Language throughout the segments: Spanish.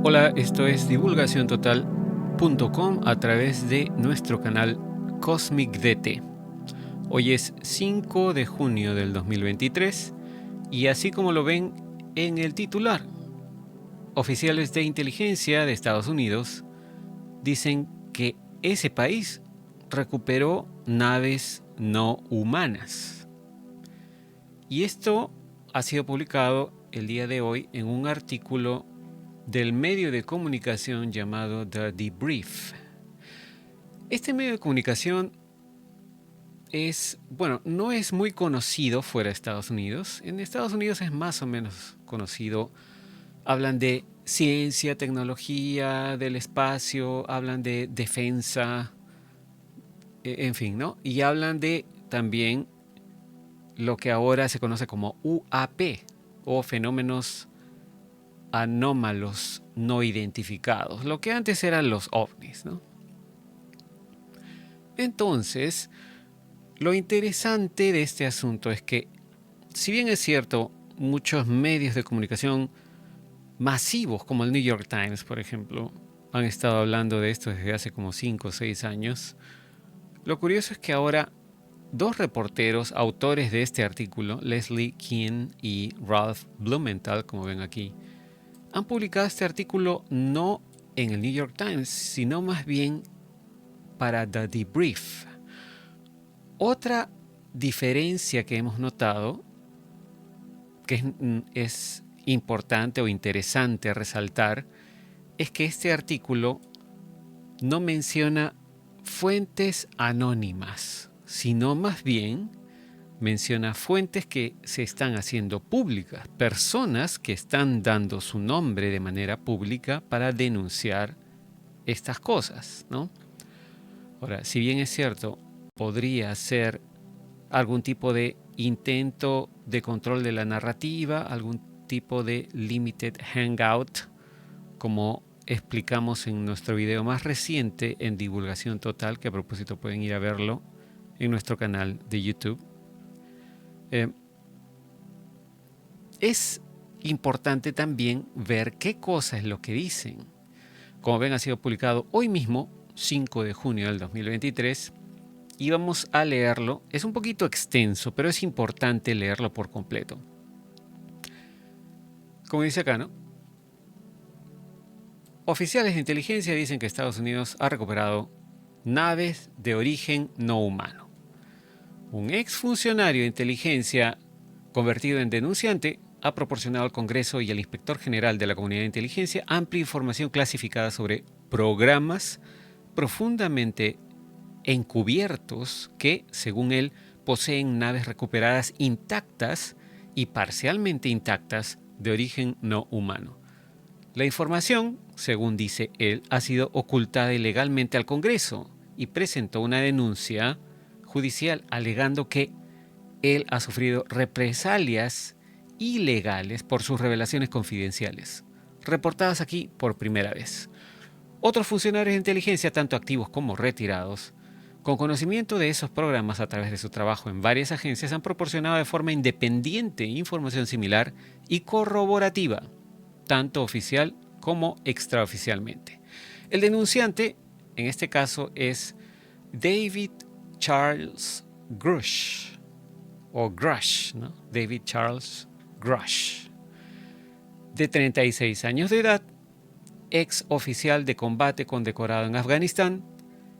Hola, esto es divulgaciontotal.com a través de nuestro canal Cosmic DT. Hoy es 5 de junio del 2023 y así como lo ven en el titular, oficiales de inteligencia de Estados Unidos dicen que ese país recuperó naves no humanas. Y esto ha sido publicado el día de hoy en un artículo del medio de comunicación llamado The Debrief. Este medio de comunicación no es muy conocido fuera de Estados Unidos. En Estados Unidos es más o menos conocido. Hablan de ciencia, tecnología, del espacio, hablan de defensa, en fin, ¿no? Y hablan de también lo que ahora se conoce como UAP o fenómenos anómalos no identificados, lo que antes eran los ovnis, ¿no? Entonces, lo interesante de este asunto es que, si bien es cierto, muchos medios de comunicación masivos, como el New York Times, por ejemplo, han estado hablando de esto desde hace como 5 o 6 años, lo curioso es que ahora dos reporteros, autores de este artículo, Leslie Kean y Ralph Blumenthal, como ven aquí, han publicado este artículo no en el New York Times, sino más bien para The Debrief. Otra diferencia que hemos notado, que es importante o interesante resaltar, es que este artículo no menciona fuentes anónimas, sino más bien menciona fuentes que se están haciendo públicas, personas que están dando su nombre de manera pública para denunciar estas cosas, ¿no? Ahora, si bien es cierto, podría ser algún tipo de intento de control de la narrativa, algún tipo de limited hangout, como explicamos en nuestro video más reciente en Divulgación Total, que a propósito pueden ir a verlo en nuestro canal de YouTube. Es importante también ver qué cosa es lo que dicen. Como ven, ha sido publicado hoy mismo, 5 de junio del 2023, y vamos a leerlo. Es un poquito extenso, pero es importante leerlo por completo. Como dice acá, ¿no? Oficiales de inteligencia dicen que Estados Unidos ha recuperado naves de origen no humano. Un exfuncionario de inteligencia convertido en denunciante ha proporcionado al Congreso y al Inspector General de la Comunidad de Inteligencia amplia información clasificada sobre programas profundamente encubiertos que, según él, poseen naves recuperadas intactas y parcialmente intactas de origen no humano. La información, según dice él, ha sido ocultada ilegalmente al Congreso y presentó una denuncia judicial alegando que él ha sufrido represalias ilegales por sus revelaciones confidenciales, reportadas aquí por primera vez. Otros funcionarios de inteligencia, tanto activos como retirados, con conocimiento de esos programas a través de su trabajo en varias agencias, han proporcionado de forma independiente información similar y corroborativa, tanto oficial como extraoficialmente. El denunciante, en este caso, es David Charles Grush, o Grush, ¿no? David Charles Grush, de 36 años de edad, ex oficial de combate condecorado en Afganistán,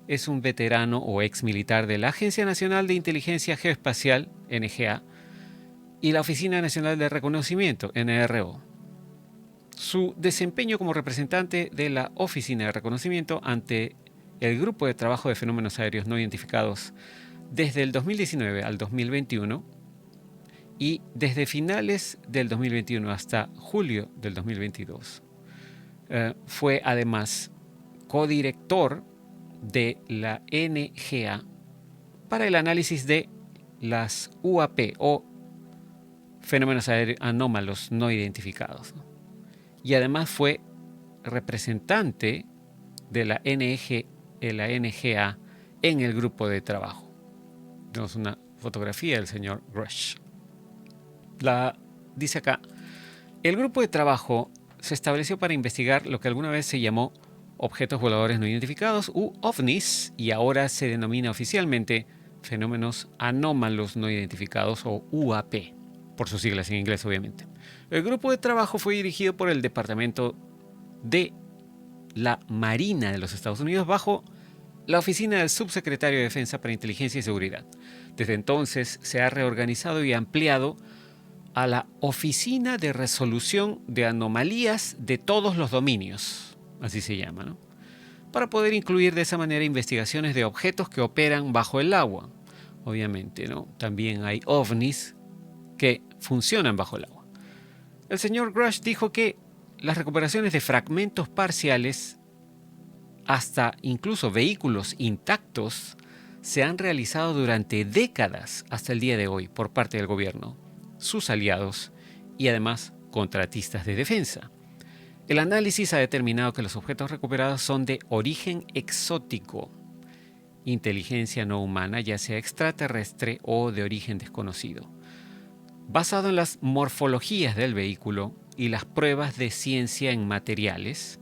es un veterano o ex militar de la Agencia Nacional de Inteligencia Geoespacial, NGA, y la Oficina Nacional de Reconocimiento, NRO. Su desempeño como representante de la Oficina de Reconocimiento ante el Grupo de Trabajo de Fenómenos Aéreos No Identificados desde el 2019 al 2021 y desde finales del 2021 hasta julio del 2022. Fue además codirector de la NGA para el análisis de las UAP o fenómenos anómalos no identificados, ¿no? Y además fue representante de la NGA en el grupo de trabajo. Tenemos una fotografía del señor Grush. Dice acá, el grupo de trabajo se estableció para investigar lo que alguna vez se llamó objetos voladores no identificados u OVNIs y ahora se denomina oficialmente fenómenos anómalos no identificados o UAP, por sus siglas en inglés obviamente. El grupo de trabajo fue dirigido por el Departamento de la Marina de los Estados Unidos bajo la Oficina del Subsecretario de Defensa para Inteligencia y Seguridad. Desde entonces se ha reorganizado y ampliado a la Oficina de Resolución de Anomalías de todos los dominios, así se llama, ¿no? Para poder incluir de esa manera investigaciones de objetos que operan bajo el agua. Obviamente, ¿no? También hay ovnis que funcionan bajo el agua. El señor Grush dijo que las recuperaciones de fragmentos parciales, hasta incluso vehículos intactos, se han realizado durante décadas hasta el día de hoy por parte del gobierno, sus aliados y además contratistas de defensa. El análisis ha determinado que los objetos recuperados son de origen exótico, inteligencia no humana, ya sea extraterrestre o de origen desconocido, basado en las morfologías del vehículo y las pruebas de ciencia en materiales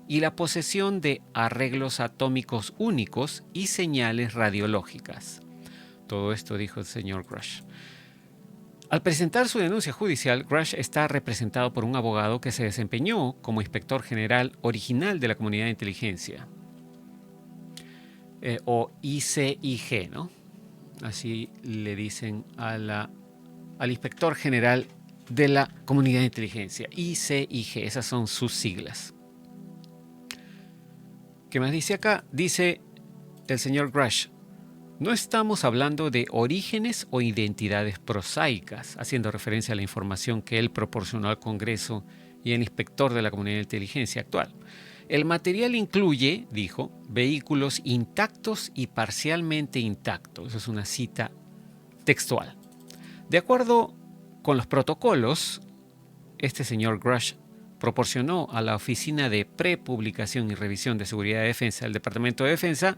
y la posesión de arreglos atómicos únicos y señales radiológicas. Todo esto dijo el señor Grush. Al presentar su denuncia judicial, Grush está representado por un abogado que se desempeñó como inspector general original de la Comunidad de Inteligencia, o ICIG, ¿no? Así le dicen al inspector general de la Comunidad de Inteligencia, ICIG, esas son sus siglas. ¿Qué más dice acá? Dice el señor Grush: no estamos hablando de orígenes o identidades prosaicas, haciendo referencia a la información que él proporcionó al Congreso y al inspector de la Comunidad de Inteligencia actual. El material incluye, dijo, vehículos intactos y parcialmente intactos. Eso es una cita textual. De acuerdo con los protocolos, este señor Grush proporcionó a la Oficina de Prepublicación y Revisión de Seguridad de Defensa del Departamento de Defensa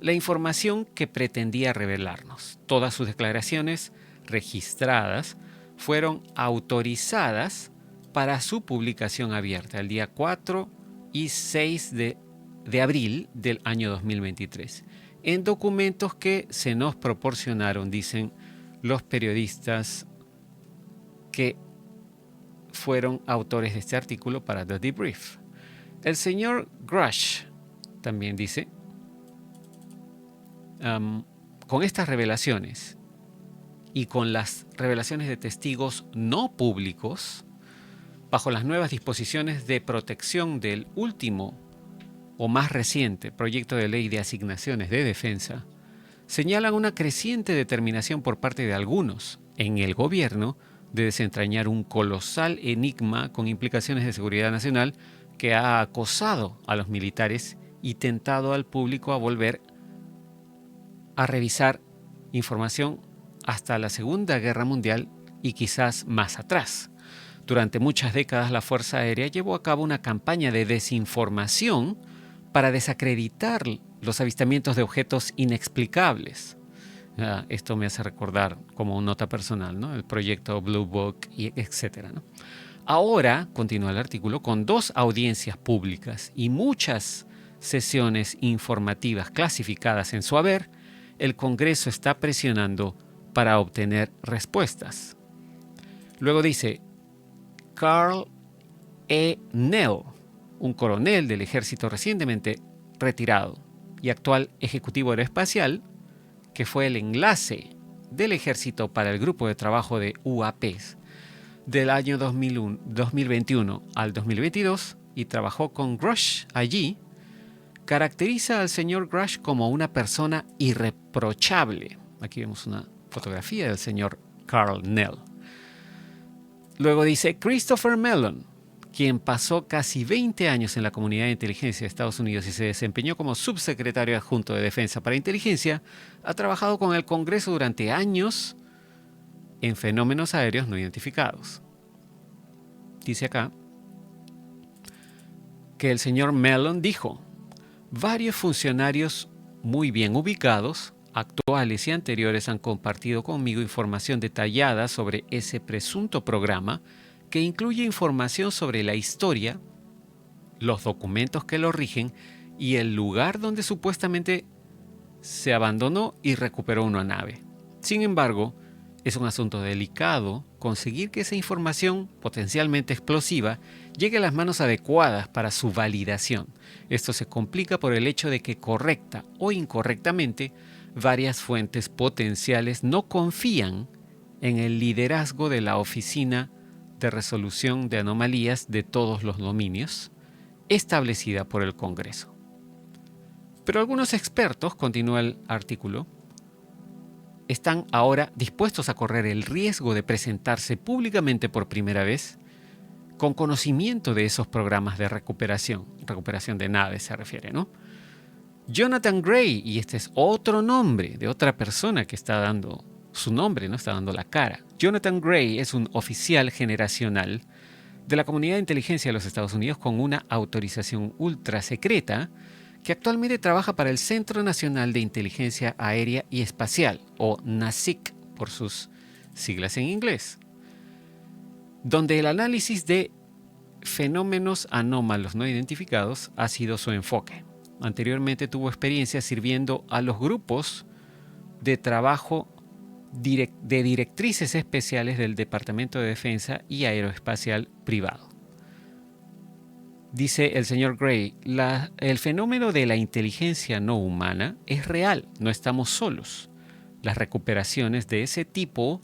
la información que pretendía revelarnos. Todas sus declaraciones registradas fueron autorizadas para su publicación abierta el día 4 y 6 de abril del año 2023, en documentos que se nos proporcionaron, dicen los periodistas que fueron autores de este artículo para The Debrief. El señor Grush también dice: con estas revelaciones y con las revelaciones de testigos no públicos, bajo las nuevas disposiciones de protección del último o más reciente proyecto de ley de asignaciones de defensa, señalan una creciente determinación por parte de algunos en el gobierno de desentrañar un colosal enigma con implicaciones de seguridad nacional que ha acosado a los militares y tentado al público a volver a revisar información hasta la Segunda Guerra Mundial y quizás más atrás. Durante muchas décadas la Fuerza Aérea llevó a cabo una campaña de desinformación para desacreditar los avistamientos de objetos inexplicables. Esto me hace recordar como una nota personal, ¿no? El proyecto Blue Book, etc., ¿no? Ahora, continúa el artículo, con 2 audiencias públicas y muchas sesiones informativas clasificadas en su haber, el Congreso está presionando para obtener respuestas. Luego dice: Carl E. Nell, un coronel del ejército recientemente retirado y actual ejecutivo aeroespacial, que fue el enlace del ejército para el grupo de trabajo de UAPs del año 2021 al 2022 y trabajó con Grush allí, caracteriza al señor Grush como una persona irreprochable. Aquí vemos una fotografía del señor Carl Nell. Luego dice: Christopher Mellon, quien pasó casi 20 años en la Comunidad de Inteligencia de Estados Unidos y se desempeñó como subsecretario adjunto de Defensa para Inteligencia, ha trabajado con el Congreso durante años en fenómenos aéreos no identificados. Dice acá que el señor Mellon dijo: varios funcionarios muy bien ubicados, actuales y anteriores, han compartido conmigo información detallada sobre ese presunto programa que incluye información sobre la historia, los documentos que lo rigen y el lugar donde supuestamente se abandonó y recuperó una nave. Sin embargo, es un asunto delicado conseguir que esa información potencialmente explosiva llegue a las manos adecuadas para su validación. Esto se complica por el hecho de que correcta o incorrectamente varias fuentes potenciales no confían en el liderazgo de la Oficina de Resolución de Anomalías de todos los dominios, establecida por el Congreso. Pero algunos expertos, continúa el artículo, están ahora dispuestos a correr el riesgo de presentarse públicamente por primera vez con conocimiento de esos programas de recuperación de naves se refiere, ¿no? Jonathan Gray, y este es otro nombre de otra persona que está dando su nombre, no está dando la cara. Jonathan Gray es un oficial generacional de la comunidad de inteligencia de los Estados Unidos con una autorización ultra secreta que actualmente trabaja para el Centro Nacional de Inteligencia Aérea y Espacial, o NASIC por sus siglas en inglés, donde el análisis de fenómenos anómalos no identificados ha sido su enfoque. Anteriormente tuvo experiencia sirviendo a los grupos de trabajo de directrices especiales del Departamento de Defensa y Aeroespacial Privado. Dice el señor Gray, el fenómeno de la inteligencia no humana es real, no estamos solos. Las recuperaciones de ese tipo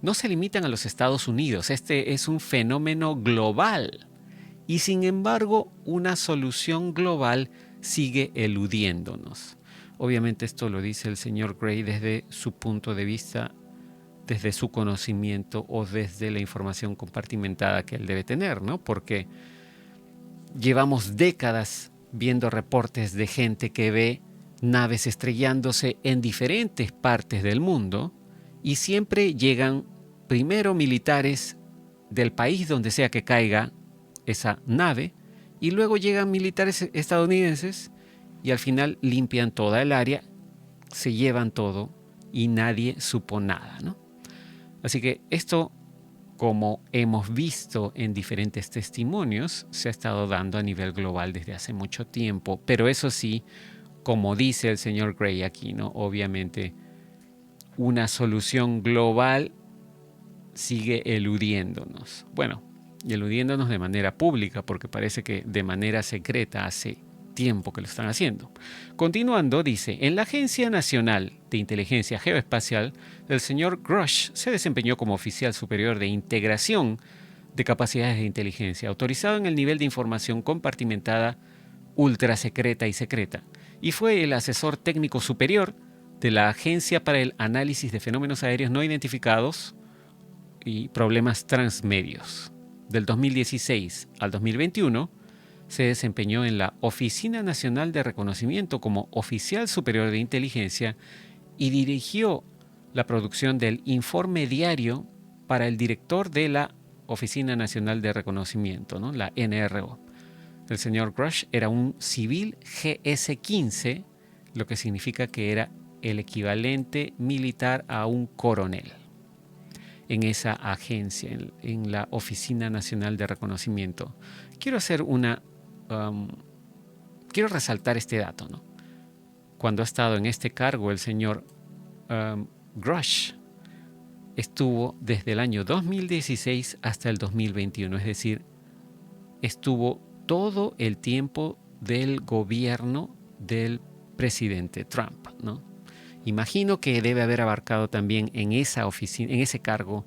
no se limitan a los Estados Unidos, este es un fenómeno global y sin embargo una solución global sigue eludiéndonos. Obviamente esto lo dice el señor Gray desde su punto de vista, desde su conocimiento o desde la información compartimentada que él debe tener, ¿no? Porque llevamos décadas viendo reportes de gente que ve naves estrellándose en diferentes partes del mundo y siempre llegan primero militares del país donde sea que caiga esa nave y luego llegan militares estadounidenses y al final limpian toda el área, se llevan todo y nadie supo nada, ¿no? Así que esto, como hemos visto en diferentes testimonios, se ha estado dando a nivel global desde hace mucho tiempo. Pero eso sí, como dice el señor Gray aquí, ¿no? Obviamente, una solución global sigue eludiéndonos. Bueno, y eludiéndonos de manera pública, porque parece que de manera secreta hace tiempo que lo están haciendo. Continuando, dice, en la Agencia Nacional de Inteligencia Geoespacial, el señor Grush se desempeñó como oficial superior de integración de capacidades de inteligencia, autorizado en el nivel de información compartimentada ultra secreta y secreta, y fue el asesor técnico superior de la Agencia para el Análisis de Fenómenos Aéreos No Identificados y Problemas Transmedios. Del 2016 al 2021, se desempeñó en la Oficina Nacional de Reconocimiento como oficial superior de inteligencia y dirigió la producción del informe diario para el director de la Oficina Nacional de Reconocimiento, ¿no? La NRO. El señor Grush era un civil GS-15, lo que significa que era el equivalente militar a un coronel en esa agencia, en la Oficina Nacional de Reconocimiento. Quiero resaltar este dato, ¿no? Cuando ha estado en este cargo, el señor Grush estuvo desde el año 2016 hasta el 2021, es decir, estuvo todo el tiempo del gobierno del presidente Trump, ¿no? Imagino que debe haber abarcado también en esa oficina, en ese cargo,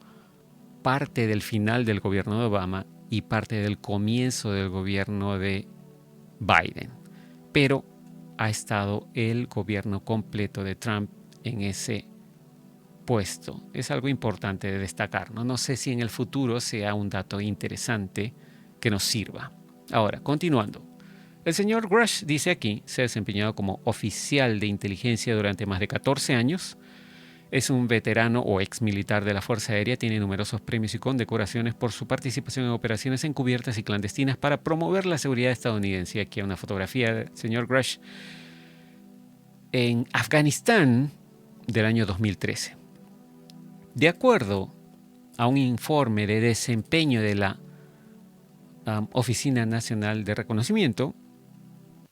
parte del final del gobierno de Obama y parte del comienzo del gobierno de Biden. Pero ha estado el gobierno completo de Trump en ese puesto. Es algo importante de destacar, ¿no? No sé si en el futuro sea un dato interesante que nos sirva. Ahora, continuando. El señor Grush, dice aquí, se ha desempeñado como oficial de inteligencia durante más de 14 años. Es un veterano o ex militar de la Fuerza Aérea, tiene numerosos premios y condecoraciones por su participación en operaciones encubiertas y clandestinas para promover la seguridad estadounidense. Aquí hay una fotografía del señor Grush en Afganistán del año 2013. De acuerdo a un informe de desempeño de la Oficina Nacional de Reconocimiento,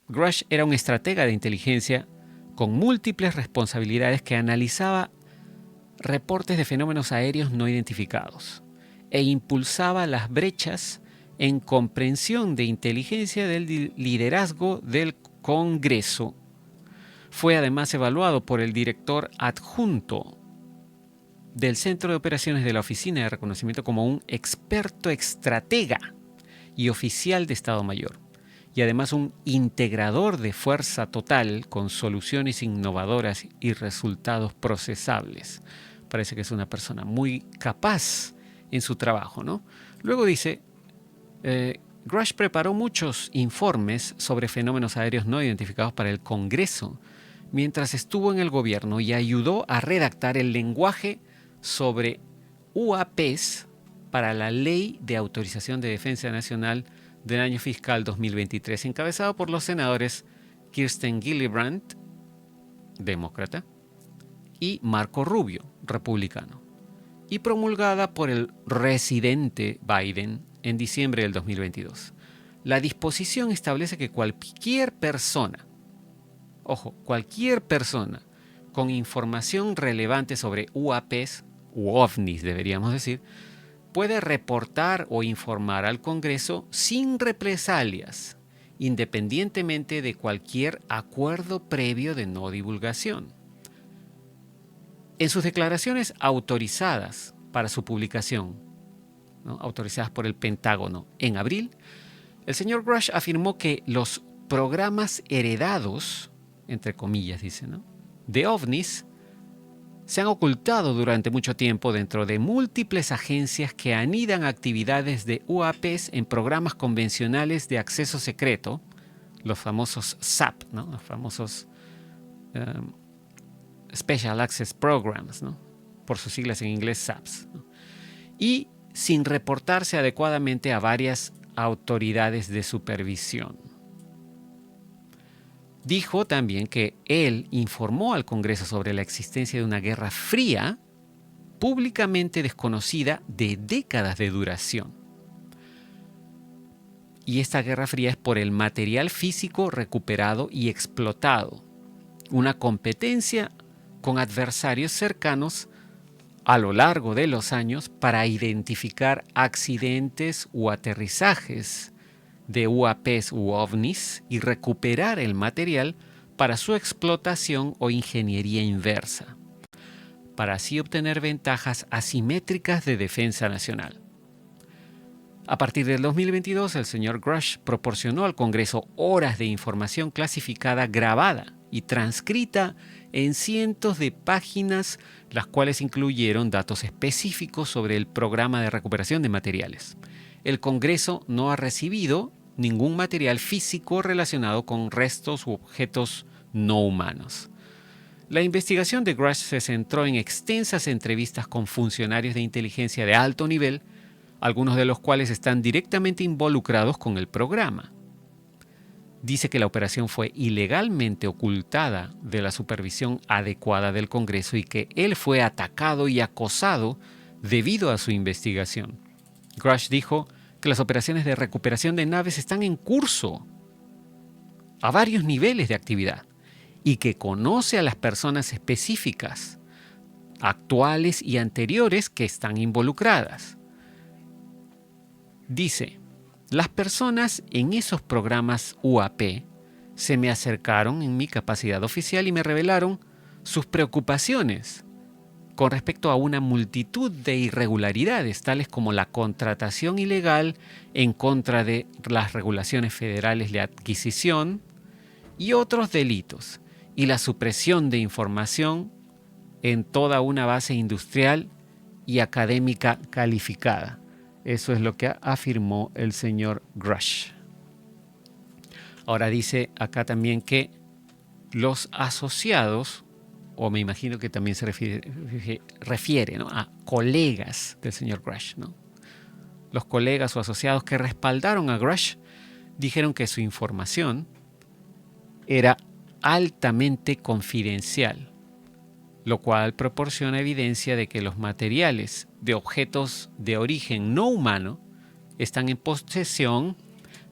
Grush era un estratega de inteligencia con múltiples responsabilidades que analizaba reportes de fenómenos aéreos no identificados e impulsaba las brechas en comprensión de inteligencia del liderazgo del Congreso. Fue además evaluado por el director adjunto del Centro de Operaciones de la Oficina de Reconocimiento como un experto estratega y oficial de Estado Mayor, y además un integrador de fuerza total con soluciones innovadoras y resultados procesables. Parece que es una persona muy capaz en su trabajo, ¿no? Luego dice, Grush preparó muchos informes sobre fenómenos aéreos no identificados para el Congreso mientras estuvo en el gobierno y ayudó a redactar el lenguaje sobre UAPs para la Ley de Autorización de Defensa Nacional del año fiscal 2023, encabezado por los senadores Kirsten Gillibrand, demócrata, y Marco Rubio, republicano, y promulgada por el residente Biden en diciembre del 2022. La disposición establece que cualquier persona, ojo, cualquier persona con información relevante sobre UAPs, u OVNIs deberíamos decir, puede reportar o informar al Congreso sin represalias, independientemente de cualquier acuerdo previo de no divulgación. En sus declaraciones autorizadas para su publicación, ¿no?, autorizadas por el Pentágono en abril, el señor Grush afirmó que los programas heredados, entre comillas dice, ¿no?, de OVNIs se han ocultado durante mucho tiempo dentro de múltiples agencias que anidan actividades de UAPs en programas convencionales de acceso secreto, los famosos SAP, ¿no?, los famosos Special Access Programs, ¿no?, por sus siglas en inglés SAPs, ¿no?, y sin reportarse adecuadamente a varias autoridades de supervisión. Dijo también que él informó al Congreso sobre la existencia de una guerra fría públicamente desconocida de décadas de duración. Y esta guerra fría es por el material físico recuperado y explotado, una competencia con adversarios cercanos a lo largo de los años para identificar accidentes o aterrizajes de UAPs u OVNIs y recuperar el material para su explotación o ingeniería inversa, para así obtener ventajas asimétricas de defensa nacional. A partir del 2022, el señor Grush proporcionó al Congreso horas de información clasificada grabada y transcrita en cientos de páginas, las cuales incluyeron datos específicos sobre el programa de recuperación de materiales. El Congreso no ha recibido ningún material físico relacionado con restos u objetos no humanos. La investigación de Grush se centró en extensas entrevistas con funcionarios de inteligencia de alto nivel, algunos de los cuales están directamente involucrados con el programa. Dice que la operación fue ilegalmente ocultada de la supervisión adecuada del Congreso y que él fue atacado y acosado debido a su investigación. Grush dijo que las operaciones de recuperación de naves están en curso a varios niveles de actividad y que conoce a las personas específicas, actuales y anteriores, que están involucradas. Dice, las personas en esos programas UAP se me acercaron en mi capacidad oficial y me revelaron sus preocupaciones con respecto a una multitud de irregularidades, tales como la contratación ilegal en contra de las regulaciones federales de adquisición y otros delitos, y la supresión de información en toda una base industrial y académica calificada. Eso es lo que afirmó el señor Grush. Ahora dice acá también que los asociados, o me imagino que también se refiere, ¿no?, a colegas del señor Grush, ¿no? Los colegas o asociados que respaldaron a Grush dijeron que su información era altamente confidencial, lo cual proporciona evidencia de que los materiales de objetos de origen no humano están en posesión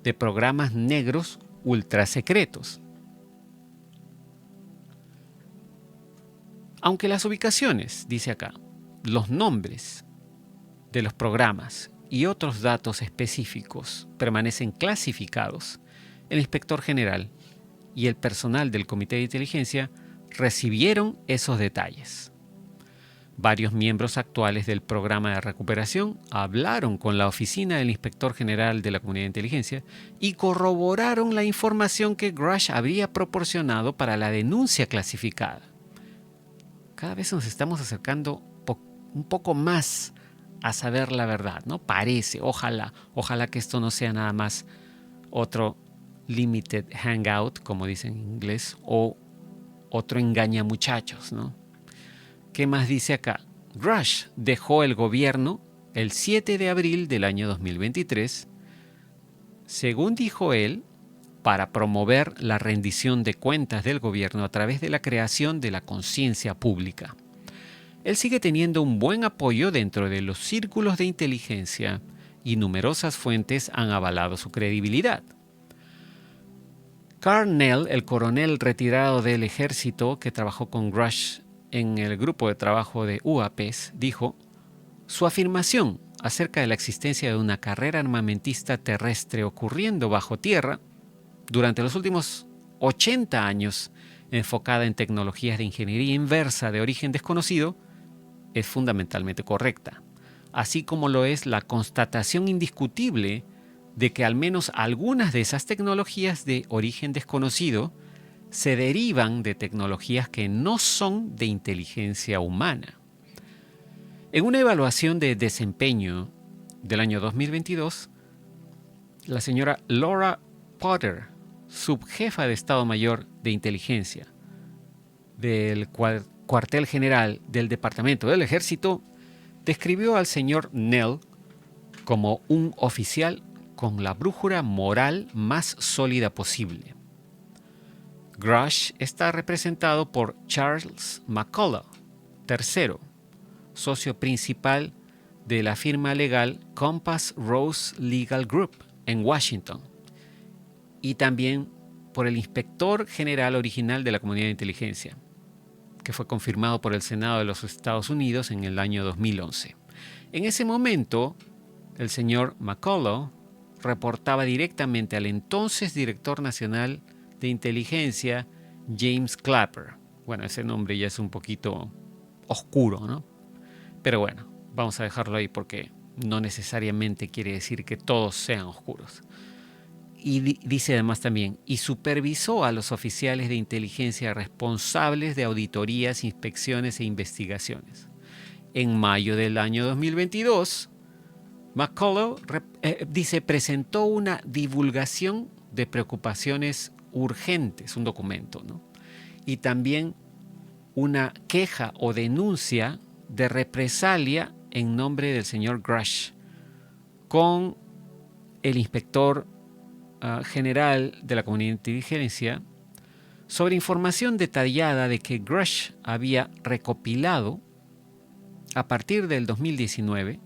de programas negros ultra secretos. Aunque las ubicaciones, dice acá, los nombres de los programas y otros datos específicos permanecen clasificados, el inspector general y el personal del Comité de Inteligencia recibieron esos detalles. Varios miembros actuales del programa de recuperación hablaron con la oficina del inspector general de la Comunidad de Inteligencia y corroboraron la información que Grush habría proporcionado para la denuncia clasificada. Cada vez nos estamos acercando un poco más a saber la verdad, ¿no? Parece, ojalá que esto no sea nada más otro limited hangout, como dicen en inglés, o otro engaña muchachos, ¿no? ¿Qué más dice acá? Grush dejó el gobierno el 7 de abril del año 2023, según dijo él, para promover la rendición de cuentas del gobierno a través de la creación de la conciencia pública. Él sigue teniendo un buen apoyo dentro de los círculos de inteligencia y numerosas fuentes han avalado su credibilidad. Carl Nell, el coronel retirado del ejército que trabajó con Grush en el grupo de trabajo de UAPs, dijo: su afirmación acerca de la existencia de una carrera armamentista terrestre ocurriendo bajo tierra durante los últimos 80 años, enfocada en tecnologías de ingeniería inversa de origen desconocido, es fundamentalmente correcta, así como lo es la constatación indiscutible de que al menos algunas de esas tecnologías de origen desconocido se derivan de tecnologías que no son de inteligencia humana. En una evaluación de desempeño del año 2022, la señora Laura Potter, subjefa de Estado Mayor de Inteligencia del Cuartel General del Departamento del Ejército, describió al señor Nell como un oficial con la brújula moral más sólida posible. Grush está representado por Charles McCullough, tercero, socio principal de la firma legal Compass Rose Legal Group en Washington, y también por el inspector general original de la Comunidad de Inteligencia, que fue confirmado por el Senado de los Estados Unidos en el año 2011. En ese momento, el señor McCullough reportaba directamente al entonces director nacional de inteligencia, James Clapper. Bueno, ese nombre ya es un poquito oscuro, ¿no? Pero bueno, vamos a dejarlo ahí porque no necesariamente quiere decir que todos sean oscuros. Y dice además también, y supervisó a los oficiales de inteligencia responsables de auditorías, inspecciones e investigaciones. En mayo del año 2022, McCullough presentó una divulgación de preocupaciones urgentes, un documento, ¿no? Y también una queja o denuncia de represalia en nombre del señor Grush con el inspector general de la Comunidad de Inteligencia sobre información detallada de que Grush había recopilado a partir del 2019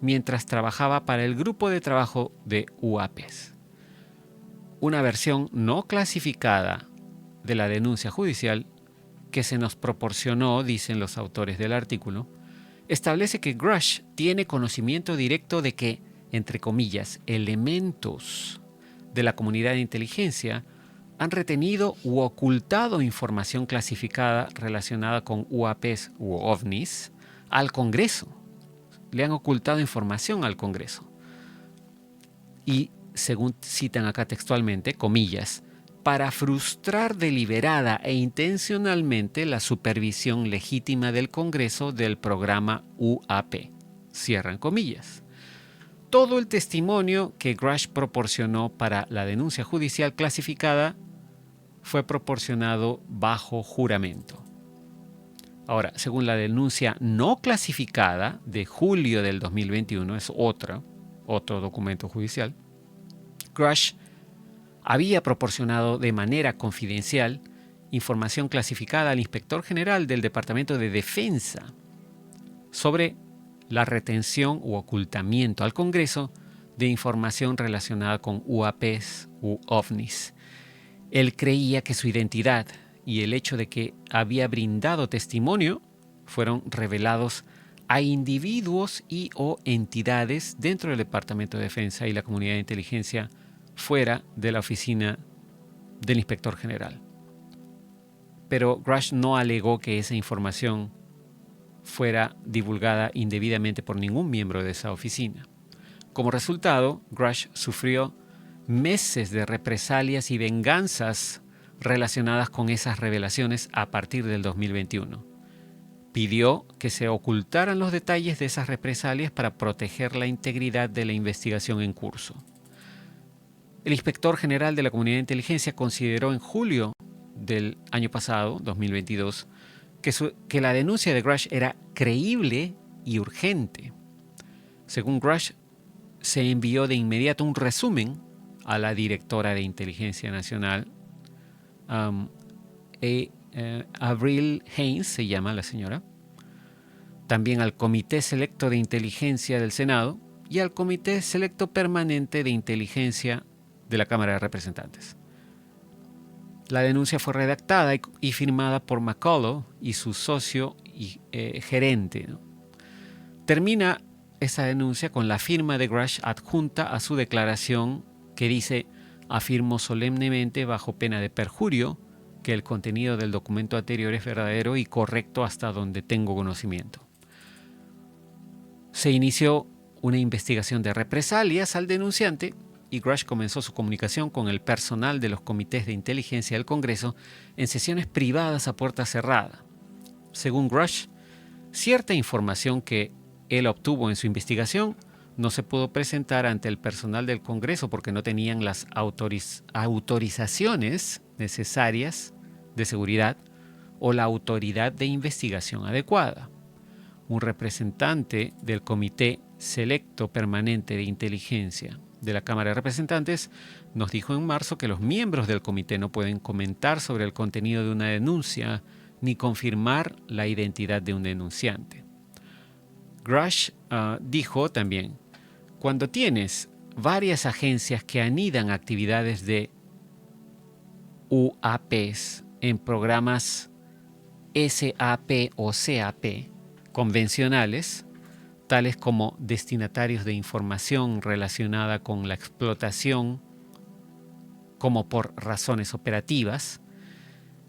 mientras trabajaba para el grupo de trabajo de UAPs. Una versión no clasificada de la denuncia judicial que se nos proporcionó, dicen los autores del artículo, establece que Grush tiene conocimiento directo de que, entre comillas, elementos de la comunidad de inteligencia han retenido u ocultado información clasificada relacionada con UAPs u OVNIs al Congreso. Le han ocultado información al Congreso. Y, según citan acá textualmente, comillas, para frustrar deliberada e intencionalmente la supervisión legítima del Congreso del programa UAP. Cierran comillas. Todo el testimonio que Grush proporcionó para la denuncia judicial clasificada fue proporcionado bajo juramento. Ahora, según la denuncia no clasificada de julio del 2021, es otro documento judicial, Grush había proporcionado de manera confidencial información clasificada al inspector general del Departamento de Defensa sobre la retención u ocultamiento al Congreso de información relacionada con UAPs u OVNIs. Él creía que su identidad y el hecho de que había brindado testimonio fueron revelados a individuos y o entidades dentro del Departamento de Defensa y la comunidad de inteligencia fuera de la oficina del inspector general. Pero Grush no alegó que esa información fuera divulgada indebidamente por ningún miembro de esa oficina. Como resultado, Grush sufrió meses de represalias y venganzas relacionadas con esas revelaciones a partir del 2021. Pidió que se ocultaran los detalles de esas represalias para proteger la integridad de la investigación en curso. El inspector general de la comunidad de inteligencia consideró en julio del año pasado, 2022, que la denuncia de Grush era creíble y urgente. Según Grush, se envió de inmediato un resumen a la directora de Inteligencia Nacional, Avril Haines se llama la señora, también al Comité Selecto de Inteligencia del Senado y al Comité Selecto Permanente de Inteligencia de la Cámara de Representantes. La denuncia fue redactada y firmada por McCullough y su socio y gerente, ¿no? Termina esa denuncia con la firma de Grush adjunta a su declaración que dice: afirmo solemnemente bajo pena de perjurio que el contenido del documento anterior es verdadero y correcto hasta donde tengo conocimiento. Se inició una investigación de represalias al denunciante y Grush comenzó su comunicación con el personal de los comités de inteligencia del Congreso en sesiones privadas a puerta cerrada. Según Grush, cierta información que él obtuvo en su investigación no se pudo presentar ante el personal del Congreso porque no tenían las autorizaciones necesarias de seguridad o la autoridad de investigación adecuada. Un representante del Comité Selecto Permanente de Inteligencia de la Cámara de Representantes nos dijo en marzo que los miembros del comité no pueden comentar sobre el contenido de una denuncia ni confirmar la identidad de un denunciante. Grush dijo también: cuando tienes varias agencias que anidan actividades de UAPs en programas SAP o CAP convencionales, tales como destinatarios de información relacionada con la explotación como por razones operativas,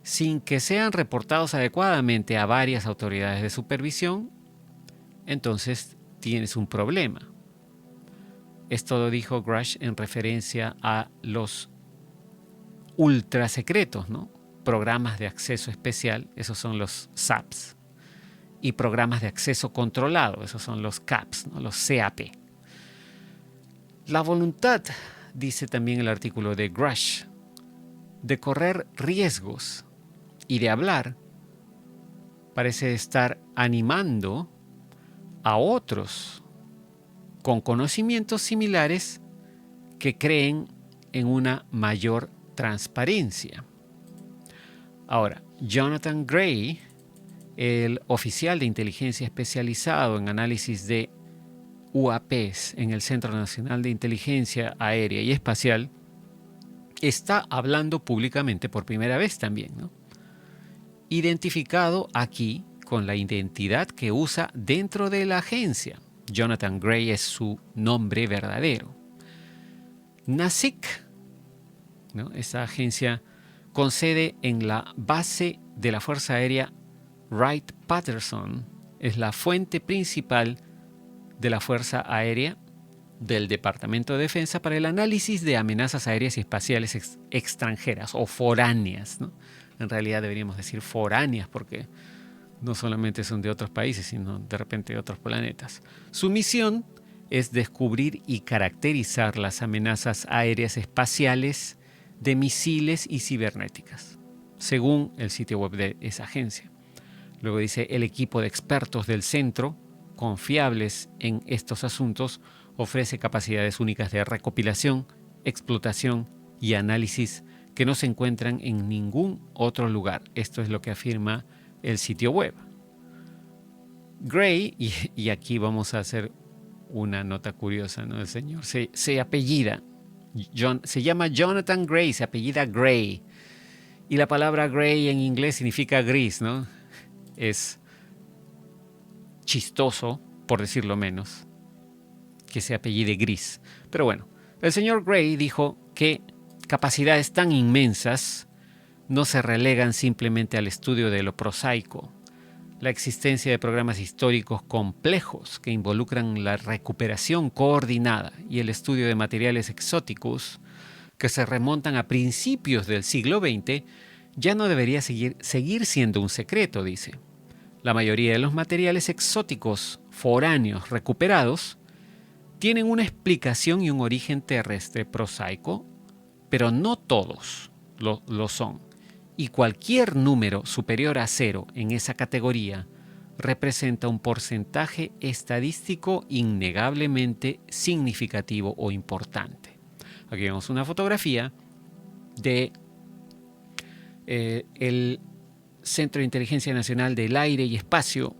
sin que sean reportados adecuadamente a varias autoridades de supervisión, entonces tienes un problema. Esto lo dijo Grush en referencia a los ultrasecretos, ¿no? Programas de acceso especial, esos son los SAPs, y programas de acceso controlado, esos son los CAPs, ¿no? Los CAP. La voluntad, dice también el artículo de Grush, de correr riesgos y de hablar parece estar animando a otros con conocimientos similares que creen en una mayor transparencia. Ahora, Jonathan Gray, el oficial de inteligencia especializado en análisis de UAPs en el Centro Nacional de Inteligencia Aérea y Espacial, está hablando públicamente por primera vez también, ¿no? Identificado aquí con la identidad que usa dentro de la agencia. Jonathan Gray es su nombre verdadero. NASIC, ¿no? Esa agencia con sede en la base de la Fuerza Aérea Wright-Patterson, es la fuente principal de la Fuerza Aérea del Departamento de Defensa para el análisis de amenazas aéreas y espaciales extranjeras o foráneas, ¿no? En realidad deberíamos decir foráneas porque no solamente son de otros países, sino de repente de otros planetas. Su misión es descubrir y caracterizar las amenazas aéreas espaciales de misiles y cibernéticas, según el sitio web de esa agencia. Luego dice: el equipo de expertos del centro, confiables en estos asuntos, ofrece capacidades únicas de recopilación, explotación y análisis que no se encuentran en ningún otro lugar. Esto es lo que afirma el sitio web. Gray, y aquí vamos a hacer una nota curiosa, ¿no? El señor se apellida, se llama Jonathan Gray, se apellida Gray. Y la palabra gray en inglés significa gris, ¿no? Es chistoso, por decirlo menos, que se apellide Gris. Pero bueno, el señor Gray dijo que capacidades tan inmensas no se relegan simplemente al estudio de lo prosaico. La existencia de programas históricos complejos que involucran la recuperación coordinada y el estudio de materiales exóticos que se remontan a principios del siglo XX ya no debería seguir siendo un secreto, dice. La mayoría de los materiales exóticos foráneos recuperados tienen una explicación y un origen terrestre prosaico, pero no todos lo son. Y cualquier número superior a 0 en esa categoría representa un porcentaje estadístico innegablemente significativo o importante. Aquí vemos una fotografía de el Centro de Inteligencia Nacional del Aire y Espacio,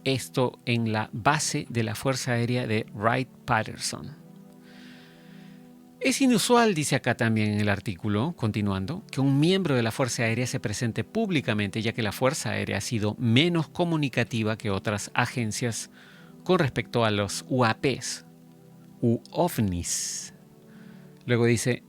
esto en la base de la Fuerza Aérea de Wright-Patterson. Es inusual, dice acá también en el artículo, continuando, que un miembro de la Fuerza Aérea se presente públicamente, ya que la Fuerza Aérea ha sido menos comunicativa que otras agencias con respecto a los UAPs, u OVNIs. Luego dice,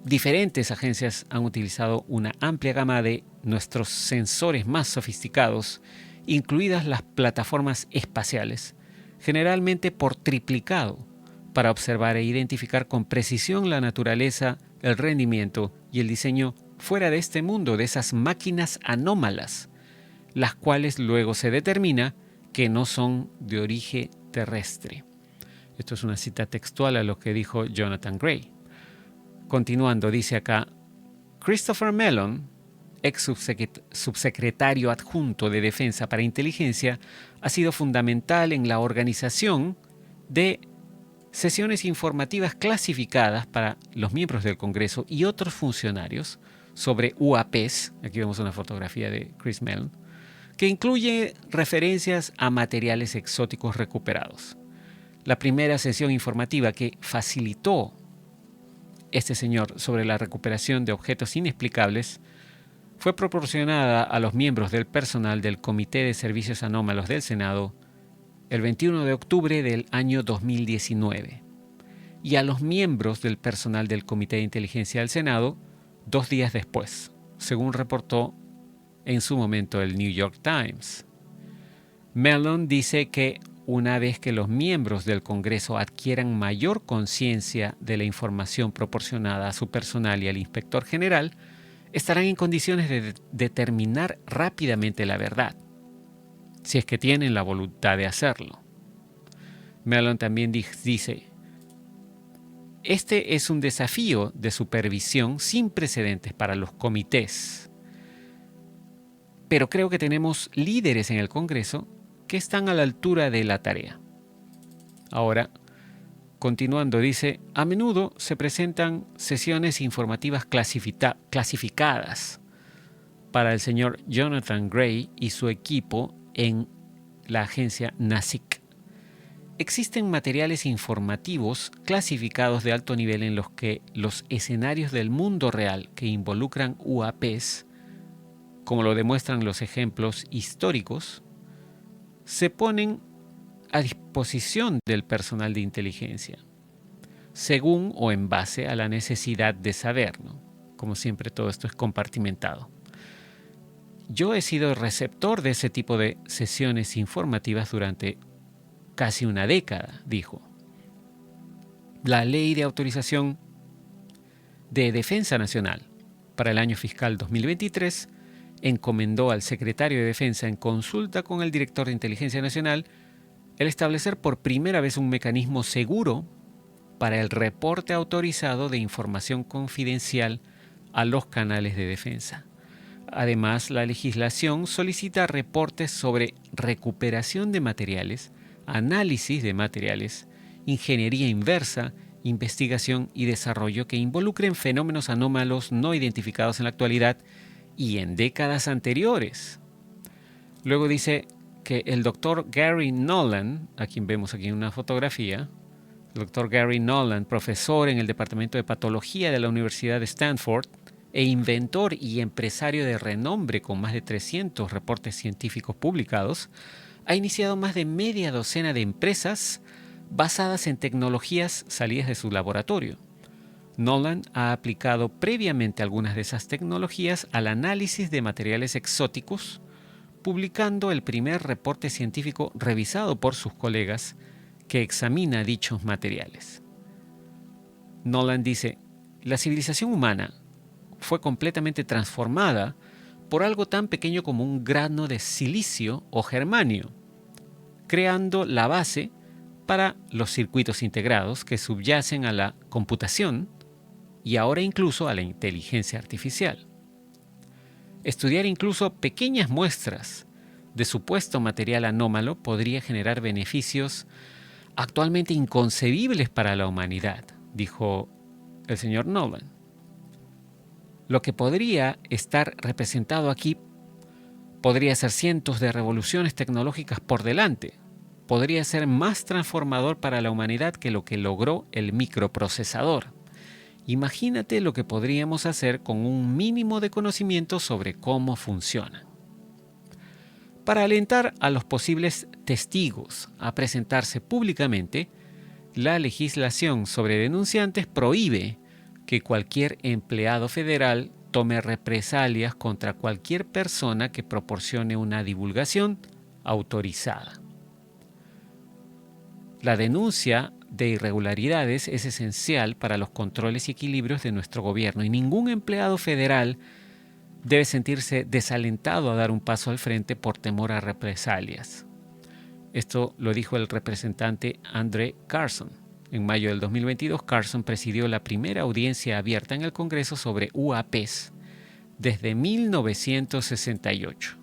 diferentes agencias han utilizado una amplia gama de nuestros sensores más sofisticados, incluidas las plataformas espaciales, generalmente por triplicado, para observar e identificar con precisión la naturaleza, el rendimiento y el diseño fuera de este mundo de esas máquinas anómalas, las cuales luego se determina que no son de origen terrestre. Esto es una cita textual a lo que dijo Jonathan Gray. Continuando, dice acá, Christopher Mellon, ex subsecretario adjunto de Defensa para Inteligencia, ha sido fundamental en la organización de sesiones informativas clasificadas para los miembros del Congreso y otros funcionarios sobre UAPs, aquí vemos una fotografía de Chris Mellon, que incluye referencias a materiales exóticos recuperados. La primera sesión informativa que facilitó este señor sobre la recuperación de objetos inexplicables fue proporcionada a los miembros del personal del Comité de Servicios Anómalos del Senado el 21 de octubre del año 2019 y a los miembros del personal del Comité de Inteligencia del Senado 2 días después, según reportó en su momento el New York Times. Mellon dice que una vez que los miembros del Congreso adquieran mayor conciencia de la información proporcionada a su personal y al inspector general, estarán en condiciones de determinar rápidamente la verdad, si es que tienen la voluntad de hacerlo. Mellon también dice, este es un desafío de supervisión sin precedentes para los comités, pero creo que tenemos líderes en el Congreso que están a la altura de la tarea. Ahora, continuando, dice, a menudo se presentan sesiones informativas clasificadas para el señor Jonathan Gray y su equipo en la agencia NASIC. Existen materiales informativos clasificados de alto nivel en los que los escenarios del mundo real que involucran UAPs, como lo demuestran los ejemplos históricos, se ponen a disposición del personal de inteligencia, según o en base a la necesidad de saber, ¿no? Como siempre, todo esto es compartimentado. Yo he sido receptor de ese tipo de sesiones informativas durante casi una década, dijo. La Ley de Autorización de Defensa Nacional para el año fiscal 2023 encomendó al secretario de Defensa en consulta con el director de Inteligencia Nacional el establecer por primera vez un mecanismo seguro para el reporte autorizado de información confidencial a los canales de defensa. Además, la legislación solicita reportes sobre recuperación de materiales, análisis de materiales, ingeniería inversa, investigación y desarrollo que involucren fenómenos anómalos no identificados en la actualidad y en décadas anteriores. Luego dice que el doctor Gary Nolan, a quien vemos aquí en una fotografía, el doctor Gary Nolan, profesor en el Departamento de Patología de la Universidad de Stanford e inventor y empresario de renombre con más de 300 reportes científicos publicados, ha iniciado más de media docena de empresas basadas en tecnologías salidas de su laboratorio. Nolan ha aplicado previamente algunas de esas tecnologías al análisis de materiales exóticos, publicando el primer reporte científico revisado por sus colegas que examina dichos materiales. Nolan dice, la civilización humana fue completamente transformada por algo tan pequeño como un grano de silicio o germanio, creando la base para los circuitos integrados que subyacen a la computación y ahora incluso a la inteligencia artificial. Estudiar incluso pequeñas muestras de supuesto material anómalo podría generar beneficios actualmente inconcebibles para la humanidad, dijo el señor Nolan. Lo que podría estar representado aquí podría ser cientos de revoluciones tecnológicas por delante. Podría ser más transformador para la humanidad que lo que logró el microprocesador. Imagínate lo que podríamos hacer con un mínimo de conocimiento sobre cómo funciona. Para alentar a los posibles testigos a presentarse públicamente, la legislación sobre denunciantes prohíbe que cualquier empleado federal tome represalias contra cualquier persona que proporcione una divulgación autorizada. La denuncia de irregularidades es esencial para los controles y equilibrios de nuestro gobierno y ningún empleado federal debe sentirse desalentado a dar un paso al frente por temor a represalias. Esto lo dijo el representante Andre Carson. En mayo del 2022, Carson presidió la primera audiencia abierta en el Congreso sobre UAPs desde 1968.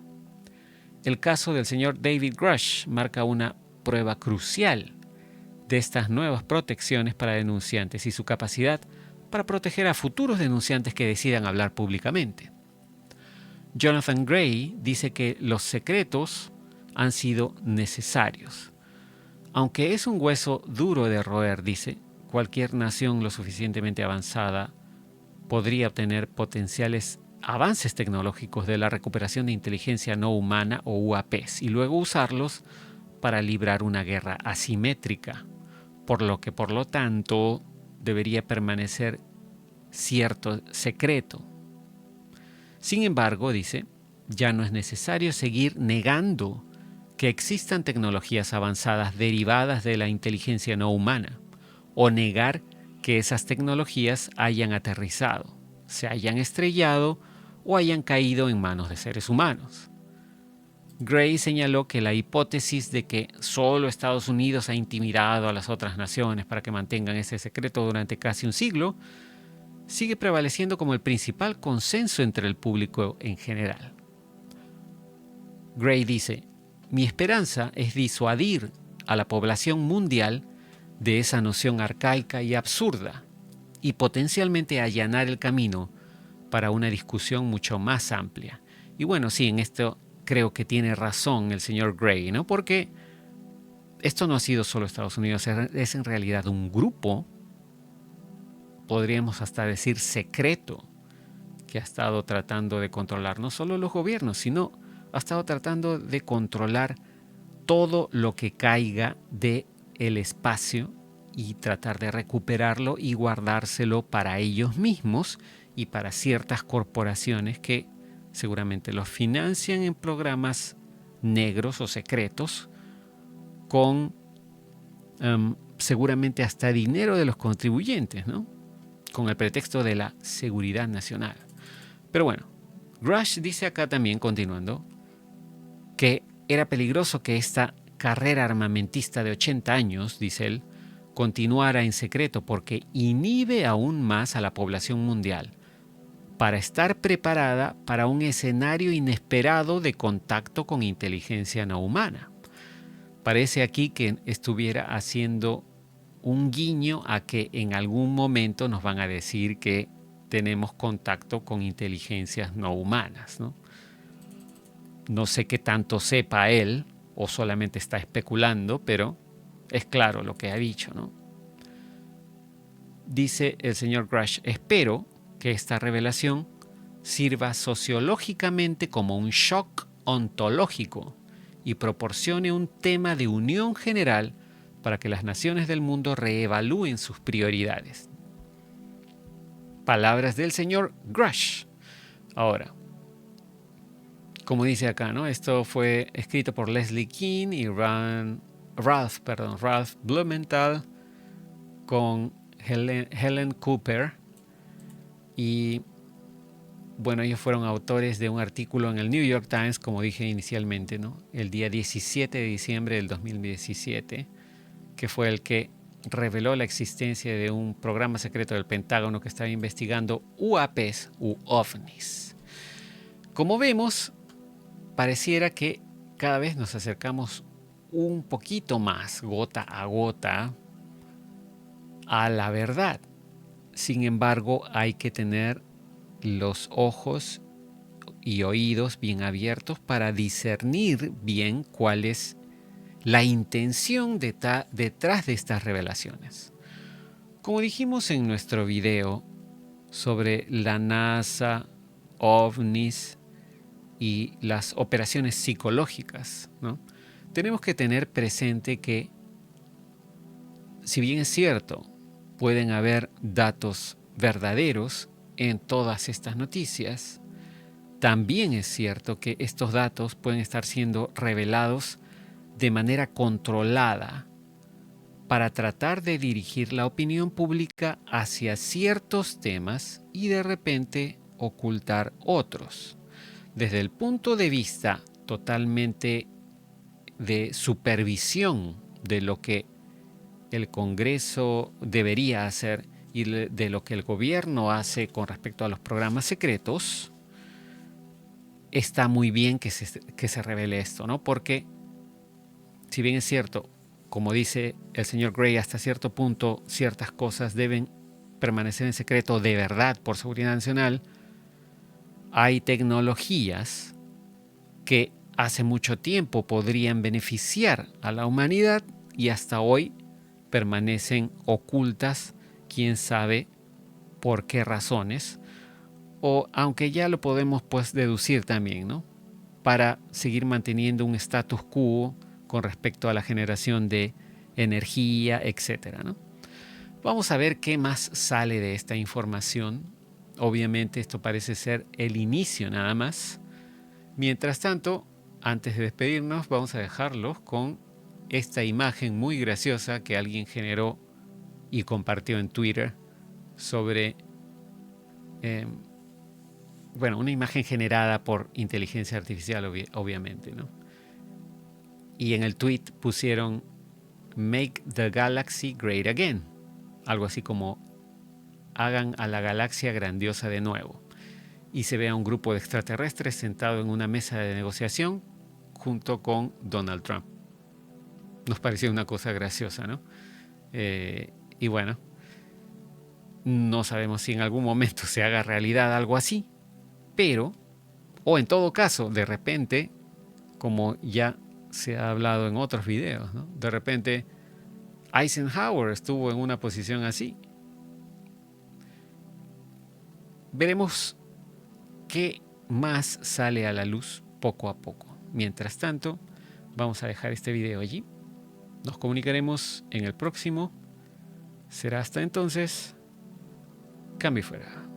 El caso del señor David Grush marca una prueba crucial de estas nuevas protecciones para denunciantes y su capacidad para proteger a futuros denunciantes que decidan hablar públicamente. Jonathan Gray dice que los secretos han sido necesarios. Aunque es un hueso duro de roer, dice, cualquier nación lo suficientemente avanzada podría obtener potenciales avances tecnológicos de la recuperación de inteligencia no humana o UAPs y luego usarlos para librar una guerra asimétrica, por lo tanto, debería permanecer cierto secreto. Sin embargo, dice, ya no es necesario seguir negando que existan tecnologías avanzadas derivadas de la inteligencia no humana, o negar que esas tecnologías hayan aterrizado, se hayan estrellado o hayan caído en manos de seres humanos. Gray señaló que la hipótesis de que solo Estados Unidos ha intimidado a las otras naciones para que mantengan ese secreto durante casi un siglo sigue prevaleciendo como el principal consenso entre el público en general. Gray dice, mi esperanza es disuadir a la población mundial de esa noción arcaica y absurda y potencialmente allanar el camino para una discusión mucho más amplia. Y bueno, sí, en esto creo que tiene razón el señor Gray, ¿no? Porque esto no ha sido solo Estados Unidos, es en realidad un grupo, podríamos hasta decir secreto, que ha estado tratando de controlar no solo los gobiernos, sino ha estado tratando de controlar todo lo que caiga del espacio y tratar de recuperarlo y guardárselo para ellos mismos y para ciertas corporaciones que seguramente los financian en programas negros o secretos con seguramente hasta dinero de los contribuyentes, ¿no? Con el pretexto de la seguridad nacional. Pero bueno, Grush dice acá también, continuando, que era peligroso que esta carrera armamentista de 80 años, dice él, continuara en secreto porque inhibe aún más a la población mundial para estar preparada para un escenario inesperado de contacto con inteligencia no humana. Parece aquí que estuviera haciendo un guiño a que en algún momento nos van a decir que tenemos contacto con inteligencias no humanas, ¿no? No sé qué tanto sepa él o solamente está especulando, pero es claro lo que ha dicho, ¿no? Dice el señor Grush, espero que esta revelación sirva sociológicamente como un shock ontológico y proporcione un tema de unión general para que las naciones del mundo reevalúen sus prioridades. Palabras del señor Grush. Ahora, como dice acá, ¿no? Esto fue escrito por Leslie Kean y Ralph Blumenthal con Helen Cooper. Y bueno, ellos fueron autores de un artículo en el New York Times, como dije inicialmente, ¿no? El día 17 de diciembre del 2017, que fue el que reveló la existencia de un programa secreto del Pentágono que estaba investigando UAPs u OVNIs. Como vemos, pareciera que cada vez nos acercamos un poquito más, gota a gota, a la verdad. Sin embargo, hay que tener los ojos y oídos bien abiertos para discernir bien cuál es la intención detrás de estas revelaciones. Como dijimos en nuestro video sobre la NASA, OVNIs y las operaciones psicológicas, ¿no? Tenemos que tener presente que, si bien es cierto, pueden haber datos verdaderos en todas estas noticias, también es cierto que estos datos pueden estar siendo revelados de manera controlada para tratar de dirigir la opinión pública hacia ciertos temas y de repente ocultar otros. Desde el punto de vista totalmente de supervisión de lo que el Congreso debería hacer y de lo que el gobierno hace con respecto a los programas secretos, está muy bien que se revele esto, ¿no? Porque, si bien es cierto, como dice el señor Gray, hasta cierto punto ciertas cosas deben permanecer en secreto de verdad por seguridad nacional, hay tecnologías que hace mucho tiempo podrían beneficiar a la humanidad y hasta hoy permanecen ocultas, quién sabe por qué razones, o aunque ya lo podemos pues deducir también, ¿no? Para seguir manteniendo un status quo con respecto a la generación de energía, etcétera, ¿no? Vamos a ver qué más sale de esta información. Obviamente esto parece ser el inicio nada más. Mientras tanto, antes de despedirnos, vamos a dejarlos con esta imagen muy graciosa que alguien generó y compartió en Twitter sobre, una imagen generada por inteligencia artificial, obviamente, ¿no? Y en el tweet pusieron "Make the galaxy great again", algo así como "hagan a la galaxia grandiosa de nuevo". Y se ve a un grupo de extraterrestres sentado en una mesa de negociación junto con Donald Trump. Nos pareció una cosa graciosa, ¿no? Y bueno, no sabemos si en algún momento se haga realidad algo así, pero, o en todo caso, de repente, como ya se ha hablado en otros videos, ¿no? De repente Eisenhower estuvo en una posición así. Veremos qué más sale a la luz poco a poco. Mientras tanto, vamos a dejar este video allí. Nos comunicaremos en el próximo. Será hasta entonces. Cambio y fuera.